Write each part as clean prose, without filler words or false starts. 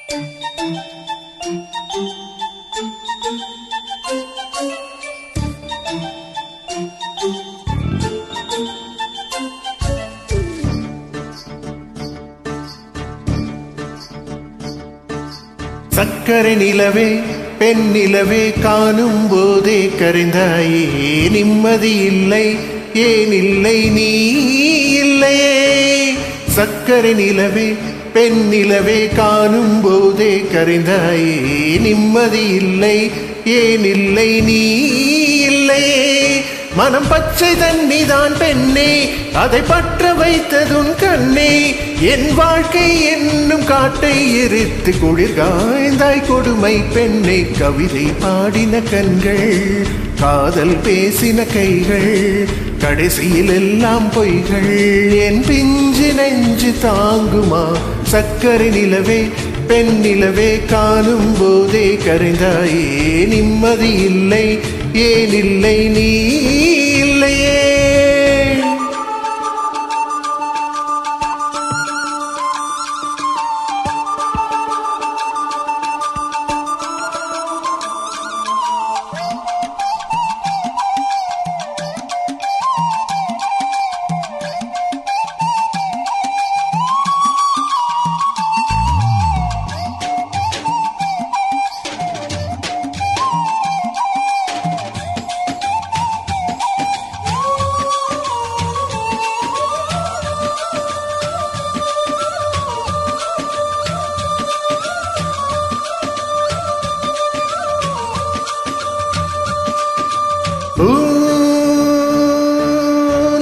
சக்கரை நிலவே பெண் நிலவே காணும் போதே கரைந்தாயே நிம்மதி இல்லை ஏன் இல்லை நீ இல்லையே. சக்கரை நிலவே பெண் நிலவே காணும் போதே கரைந்தாயே நிம்மதி இல்லை ஏன் இல்லை நீ இல்லையே. மனம் பச்சை தண்ணிதான் பெண்ணே அதை பற்ற வைத்ததுன் கண்ணே. என் வாழ்க்கை என்னும் காட்டை எரித்து குளிர் காய்ந்தாய் கொடுமை பெண்ணை. கவிதை பாடின கண்கள் காதல் பேசின கைகள் கடைசியில் எல்லாம் பொய்கள். என் பிஞ்சு நெஞ்சு தாங்குமா. சக்கரை நிலவே பெண் நிலவே காணும் போதே கரைந்தாயே நிம்மதி இல்லை ஏன் இல்லை நீ இல்லையே.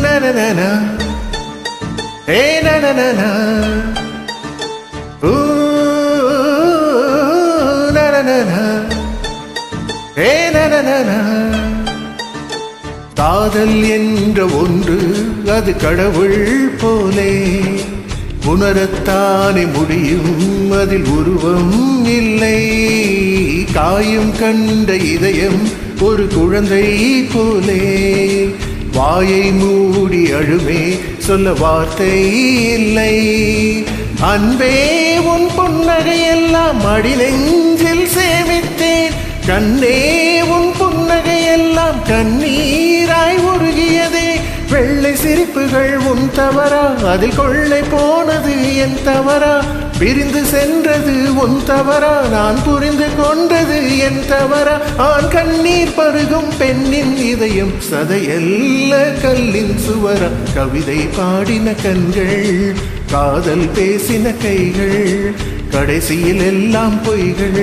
Na na na, hey na na na na, na na na na, hey na na na na. காதல் என்ற ஒன்று அது கடவுள் போலே உணரத்தானே முடியும் அதில் உருவம் இல்லை. காயம் கண்ட இதயம் ஒரு குழந்தை போலே வாயை மூடி அழுமே சொல்ல வார்த்தை இல்லை. அன்பே உன் புன்னகையெல்லாம் அடி நெஞ்சில் சேமித்தேன். கண்ணே உன் புன்னகையெல்லாம் கண்ணீராய் உருகியதே. வெள்ளை சிரிப்புகள் உன் தவறா அதில் கொள்ளை போனது என் தவறா. பிரிந்து சென்றது உன் தவறா நான் புரிந்து கொண்டது என் தவறா. ஆண் கண்ணீர் பருகும் பெண்ணின் இதயம் சதையல்ல கல்லின் சுவரா. கவிதை பாடின கண்கள் காதல் பேசின கைகள் கடைசியில் எல்லாம் பொய்கள்.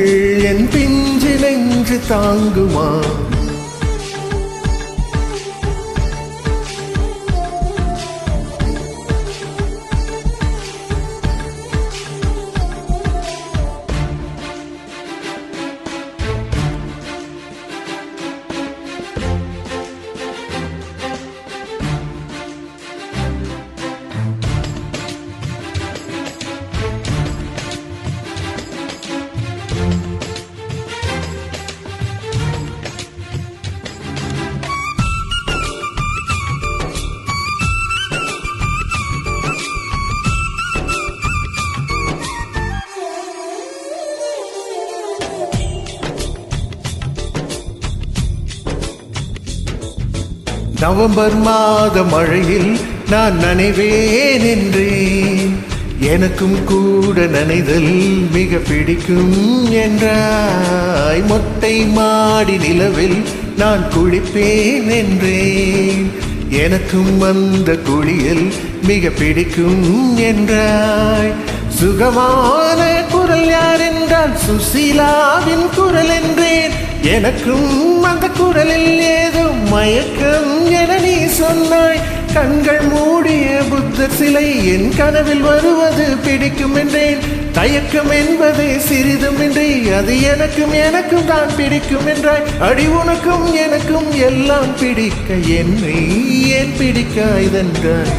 என் பிஞ்சு நெஞ்சு தாங்குமா. நவம்பர் மாத மழையில் நான் நனைவேன் என்றேன். எனக்கும் கூட நனைதல் மிக பிடிக்கும் என்றாய். மொட்டை மாடி நிலவில் நான் குளிப்பேன் என்றேன். எனக்கும் அந்த குளியல் மிக பிடிக்கும் என்றாய். சுகமான குரல் யார் என்றால் சுசீலாவின் குரல் என்றேன். எனக்கும் அந்த குரலில் ஏதோ மயக்கம் என நீ சொன்னாய். கண்கள் மூடிய புத்தர் சிலை என் கனவில் வருவது பிடிக்கும் என்றேன். தயக்கம் என்பதே சிறிதும் இன்றி அது எனக்கும் எனக்கும் தான் பிடிக்கும் என்றாய். அடி உனக்கும் எனக்கும் எல்லாம் பிடிக்க என்னை ஏன் பிடிக்காய்தென்றாய்.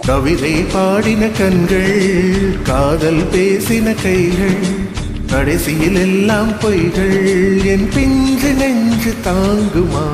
கவிதை பாடின கண்கள் காதல் பேசின கைகள் கடைசியில் எல்லாம் பொய்கள். என் பிஞ்சு நெஞ்சு தாங்குமா.